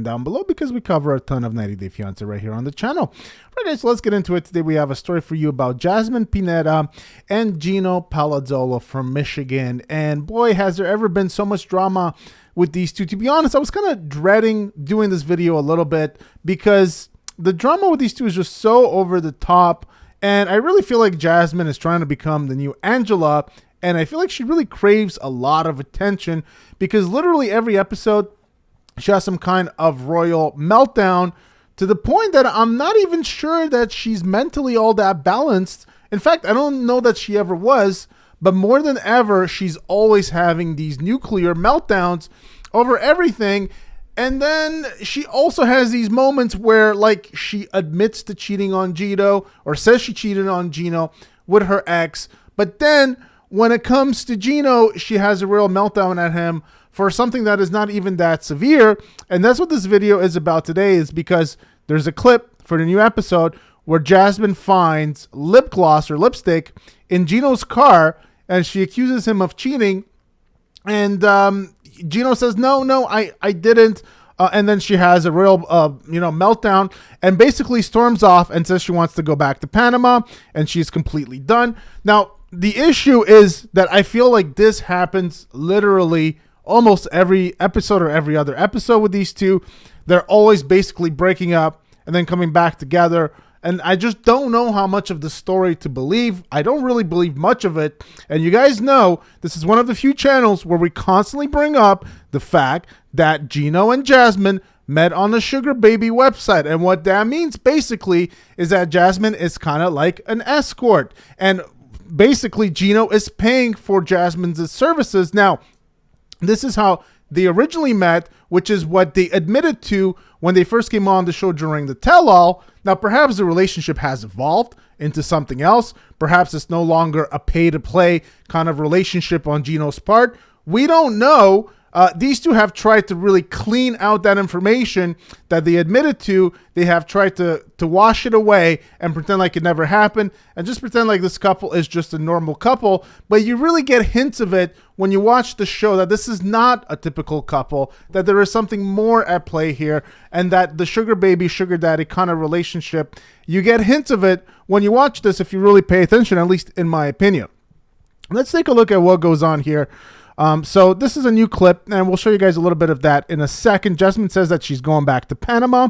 down below because we cover a ton of 90 Day Fiancé right here on the channel. All right, guys, so let's get into it. Today we have a story for you about Jasmine Pineda and Gino Palazzolo from Michigan. And boy, has there ever been so much drama with these two. To be honest, I was kind of dreading doing this video a little bit because the drama with these two is just so over the top. And I really feel like Jasmine is trying to become the new Angela. And I feel like she really craves a lot of attention because literally every episode, she has some kind of royal meltdown to the point that I'm not even sure that she's mentally all that balanced. In fact, I don't know that she ever was, but more than ever, she's always having these nuclear meltdowns over everything. And then she also has these moments where like she admits to cheating on Gino or says she cheated on Gino with her ex. But then when it comes to Gino, she has a real meltdown at him for something that is not even that severe. And that's what this video is about today, is because there's a clip for the new episode where Jasmine finds lip gloss or lipstick in Gino's car and she accuses him of cheating. And Gino says, no, I didn't. And then she has a real, meltdown and basically storms off and says she wants to go back to Panama and she's completely done. Now, the issue is that I feel like this happens literally almost every episode or every other episode with these two. They're always basically breaking up and then coming back together. And I just don't know how much of the story to believe. I don't really believe much of it. And you guys know this is one of the few channels where we constantly bring up the fact that Gino and Jasmine met on the Sugar Baby website. And what that means basically is that Jasmine is kind of like an escort. And basically Gino is paying for Jasmine's services. Now, this is how they originally met, which is what they admitted to when they first came on the show during the tell-all. Now, perhaps the relationship has evolved into something else. Perhaps it's no longer a pay-to-play kind of relationship on Gino's part. We don't know. These two have tried to really clean out that information that they admitted to. They have tried to wash it away and pretend like it never happened and just pretend like this couple is just a normal couple. But you really get hints of it when you watch the show that this is not a typical couple, that there is something more at play here, and that the sugar baby, sugar daddy kind of relationship, you get hints of it when you watch this if you really pay attention, at least in my opinion. Let's take a look at what goes on here. So this is a new clip, and we'll show you guys a little bit of that in a second. Jasmine says that she's going back to Panama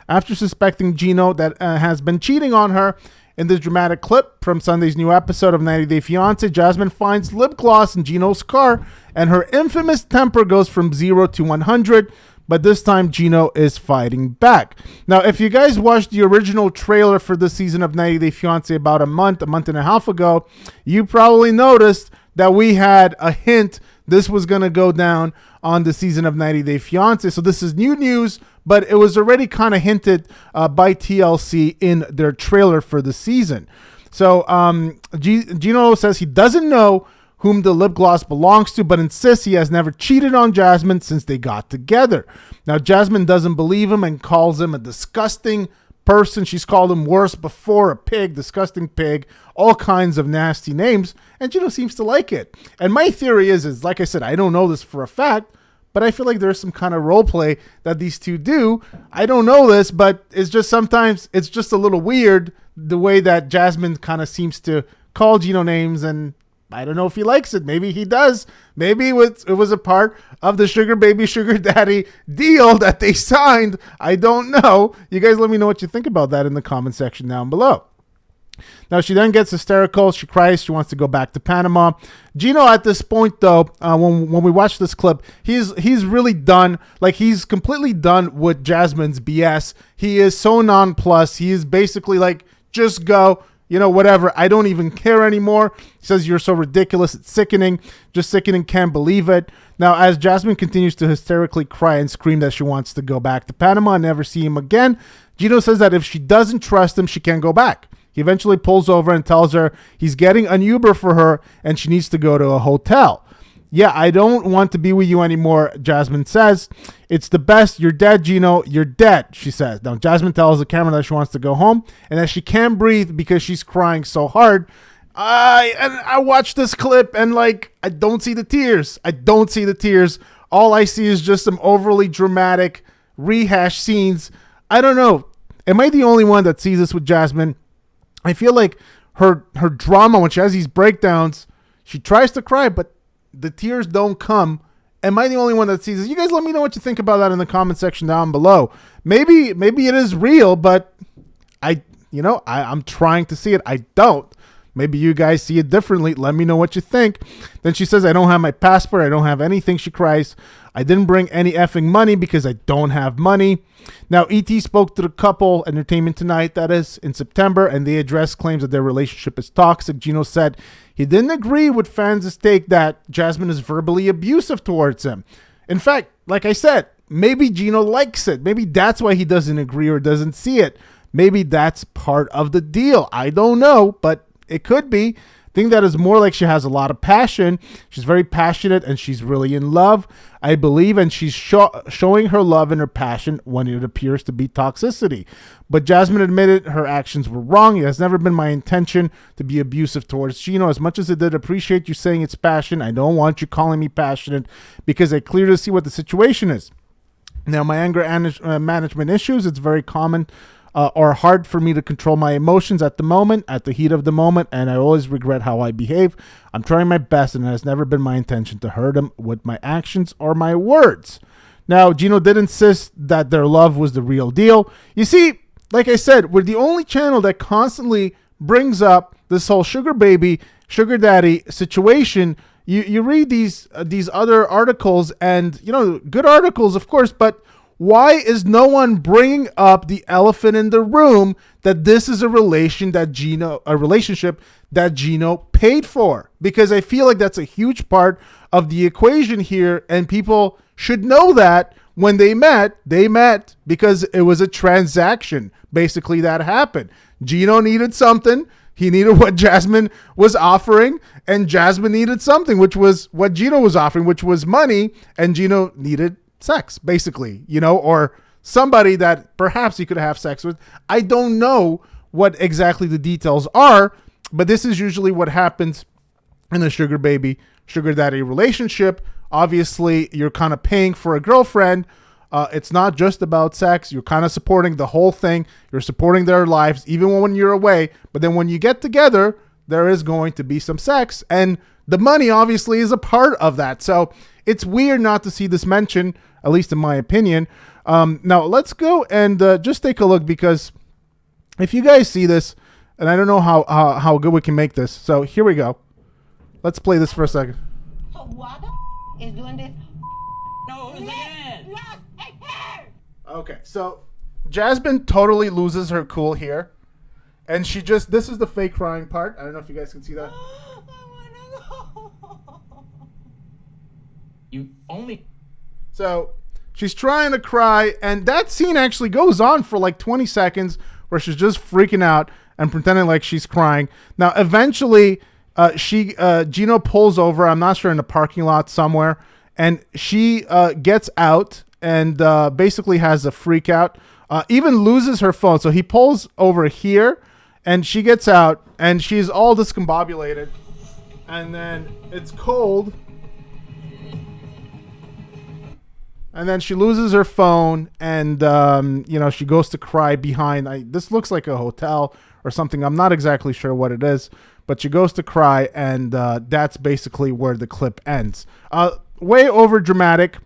after suspecting Gino that has been cheating on her. In this dramatic clip from Sunday's new episode of 90 Day Fiancé, Jasmine finds lip gloss in Gino's car, and her infamous temper goes from 0 to 100. But this time, Gino is fighting back. Now, if you guys watched the original trailer for this season of 90 Day Fiancé about a month and a half ago, you probably noticed that we had a hint this was going to go down on the season of 90 Day Fiancé. So this is new news, but it was already kind of hinted by TLC in their trailer for the season. So Gino says he doesn't know whom the lip gloss belongs to, but insists he has never cheated on Jasmine since they got together. Now, Jasmine doesn't believe him and calls him a disgusting person. She's called him worse before, a pig, disgusting pig, all kinds of nasty names, and Gino seems to like it. And my theory is like I said, I don't know this for a fact, but I feel like there's some kind of role play that these two do. I don't know this, but it's just sometimes it's just a little weird the way that Jasmine kind of seems to call Gino names, and I don't know if he likes it. Maybe he does. Maybe it was a part of the sugar baby, sugar daddy deal that they signed. I don't know. You guys let me know what you think about that in the comment section down below. Now, she then gets hysterical. She cries. She wants to go back to Panama. Gino, at this point, though, when we watch this clip, he's really done. Like, he's completely done with Jasmine's BS. He is so nonplussed. He is basically like, just go. You know, whatever. I don't even care anymore. He says, you're so ridiculous. It's sickening. Just sickening. Can't believe it. Now, as Jasmine continues to hysterically cry and scream that she wants to go back to Panama and never see him again, Gino says that if she doesn't trust him, she can't go back. He eventually pulls over and tells her he's getting an Uber for her and she needs to go to a hotel. Yeah, I don't want to be with you anymore, Jasmine says. It's the best. You're dead, Gino. You're dead, she says. Now, Jasmine tells the camera that she wants to go home and that she can't breathe because she's crying so hard. I watched this clip and, like, I don't see the tears. I don't see the tears. All I see is just some overly dramatic rehash scenes. I don't know. Am I the only one that sees this with Jasmine? I feel like her drama, when she has these breakdowns, she tries to cry, but the tears don't come. Am I the only one that sees this? You guys let me know what you think about that in the comment section down below. Maybe it is real, but I'm trying to see it. I don't. Maybe you guys see it differently. Let me know what you think. Then she says, I don't have my passport. I don't have anything. She cries. I didn't bring any effing money because I don't have money. Now, E.T. spoke to the couple, Entertainment Tonight, that is, in September, and they addressed claims that their relationship is toxic. Gino said he didn't agree with fans' take that Jasmine is verbally abusive towards him. In fact, like I said, maybe Gino likes it. Maybe that's why he doesn't agree or doesn't see it. Maybe that's part of the deal. I don't know, but it could be. I think that is more like she has a lot of passion. She's very passionate and she's really in love, I believe, and she's showing her love and her passion when it appears to be toxicity. But Jasmine admitted her actions were wrong. It has never been my intention to be abusive towards Gino. As much as I did appreciate you saying it's passion, I don't want you calling me passionate because I clearly see what the situation is. Now, my anger management issues, it's very common or hard for me to control my emotions at the moment, at the heat of the moment, and I always regret how I behave. I'm trying my best, and it has never been my intention to hurt him with my actions or my words. Now, Gino did insist that their love was the real deal. You see, like I said, we're the only channel that constantly brings up this whole sugar baby, sugar daddy situation. You read these other articles, and, good articles, of course, but why is no one bringing up the elephant in the room that this is a relationship that Gino paid for? Because I feel like that's a huge part of the equation here, and people should know that when they met because it was a transaction. Basically, that happened. Gino needed something. He needed what Jasmine was offering, and Jasmine needed something, which was what Gino was offering, which was money, and Gino needed sex, basically, or somebody that perhaps he could have sex with. I don't know what exactly the details are, but this is usually what happens in a sugar baby, sugar daddy relationship. Obviously, you're kind of paying for a girlfriend. It's not just about sex. You're kind of supporting the whole thing. You're supporting their lives, even when you're away. But then when you get together, there is going to be some sex, and the money obviously is a part of that. So it's weird not to see this mentioned, at least in my opinion. Now, let's go and just take a look, because if you guys see this, and I don't know how good we can make this. So here we go. Let's play this for a second. So what is doing this? No, who's again? Okay, so Jasmine totally loses her cool here. And this is the fake crying part. I don't know if you guys can see that. So she's trying to cry, and that scene actually goes on for like 20 seconds where she's just freaking out and pretending like she's crying. Now, eventually, Gino pulls over, I'm not sure, in the parking lot somewhere, and she gets out and basically has a freak out, even loses her phone. So he pulls over here, and she gets out, and she's all discombobulated, and then it's cold. And then she loses her phone, and, she goes to cry behind. This looks like a hotel or something. I'm not exactly sure what it is, but she goes to cry, and that's basically where the clip ends. Way over dramatic.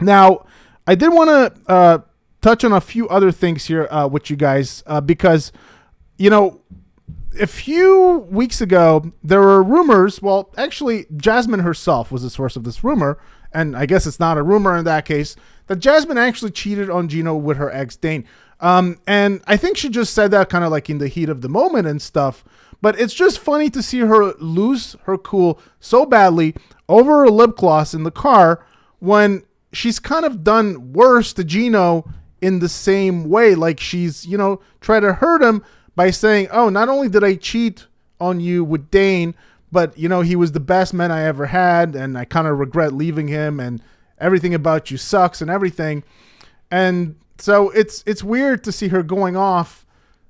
Now, I did want to touch on a few other things here with you guys, because, a few weeks ago, there were rumors. Well, actually, Jasmine herself was the source of this rumor. And I guess it's not a rumor in that case, that Jasmine actually cheated on Gino with her ex, Dane. And I think she just said that kind of like in the heat of the moment and stuff. But it's just funny to see her lose her cool so badly over her lip gloss in the car when she's kind of done worse to Gino in the same way. Like she's, tried to hurt him by saying, oh, not only did I cheat on you with Dane, but, he was the best man I ever had, and I kind of regret leaving him, and everything about you sucks and everything. And so it's weird to see her going off.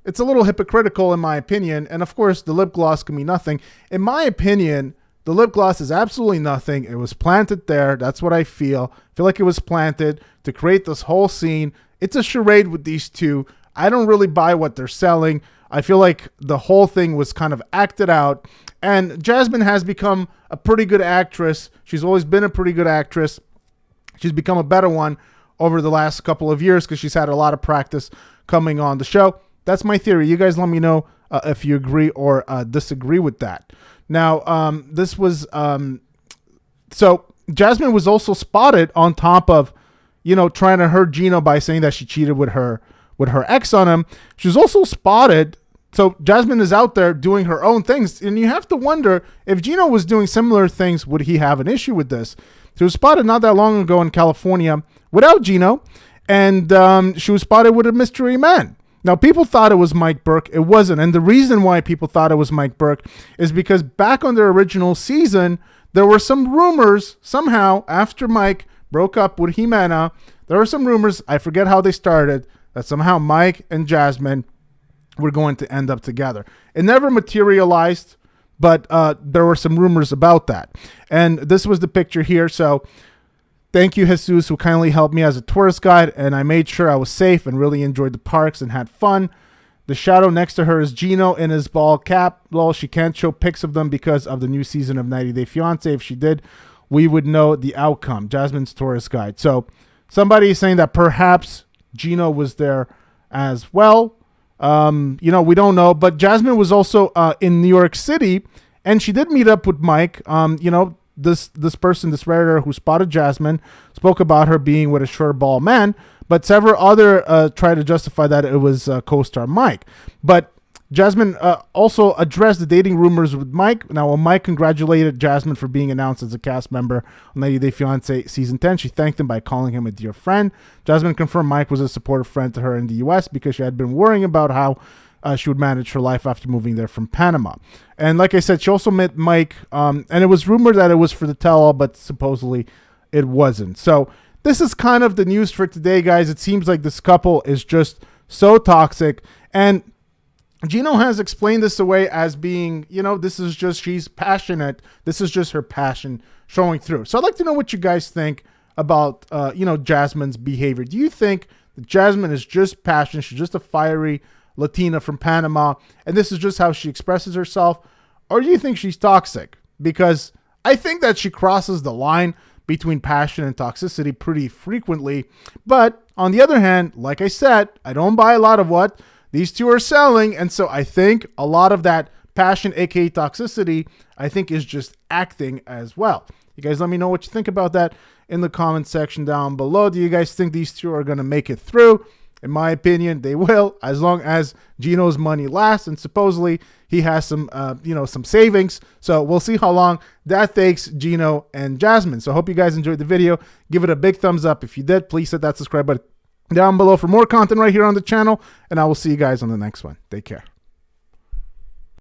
It's a little hypocritical in my opinion. And of course, the lip gloss can be nothing. In my opinion, The lip gloss is absolutely nothing. It was planted there. That's what I feel. I feel like it was planted to create this whole scene. It's a charade with these two. I don't really buy what they're selling. I feel like the whole thing was kind of acted out. And Jasmine has become a pretty good actress. She's always been a pretty good actress. She's become a better one over the last couple of years because she's had a lot of practice coming on the show. That's my theory. You guys let me know if you agree or disagree with that. Now, this was so Jasmine was also spotted on top of, trying to hurt Gino by saying that she cheated with her ex on him. She was also spotted. So Jasmine is out there doing her own things, and you have to wonder if Gino was doing similar things, would he have an issue with this? She was spotted not that long ago in California without Gino, and she was spotted with a mystery man. Now, people thought it was Mike Burke. It wasn't. And the reason why people thought it was Mike Burke is because back on their original season, there were some rumors somehow after Mike broke up with Jimena. There were some rumors, I forget how they started, that somehow Mike and Jasmine were going to end up together. It never materialized, but there were some rumors about that. And this was the picture here. So thank you, Jesus, who kindly helped me as a tourist guide, and I made sure I was safe and really enjoyed the parks and had fun. The shadow next to her is Gino in his ball cap. Well, she can't show pics of them because of the new season of 90 Day Fiancé. If she did, we would know the outcome. Jasmine's tourist guide. So somebody is saying that perhaps Gino was there as well. We don't know. But Jasmine was also in New York City, and she did meet up with Mike. This person, this Redditor who spotted Jasmine, spoke about her being with a short ball man, but several other tried to justify that it was co-star Mike. But Jasmine also addressed the dating rumors with Mike. Now, when Mike congratulated Jasmine for being announced as a cast member on 90 Day Fiancé Season 10, she thanked him by calling him a dear friend. Jasmine confirmed Mike was a supportive friend to her in the U.S. because she had been worrying about how she would manage her life after moving there from Panama. And like I said, she also met Mike, and it was rumored that it was for the tell-all, but supposedly it wasn't. So this is kind of the news for today, guys. It seems like this couple is just so toxic. And Gino has explained this away as being, this is just, she's passionate. This is just her passion showing through. So I'd like to know what you guys think about, Jasmine's behavior. Do you think that Jasmine is just passionate? She's just a fiery Latina from Panama, and this is just how she expresses herself? Or do you think she's toxic? Because I think that she crosses the line between passion and toxicity pretty frequently. But on the other hand, like I said, I don't buy a lot of what these two are selling, and so I think a lot of that passion, aka toxicity, I think is just acting as well. You guys let me know what you think about that in the comment section down below. Do you guys think these two are going to make it through? In my opinion, they will, as long as Gino's money lasts, and supposedly he has some, some savings. So we'll see how long that takes Gino and Jasmine. So I hope you guys enjoyed the video. Give it a big thumbs up. If you did, please hit that subscribe button down below for more content right here on the channel, and I will see you guys on the next one. Take care.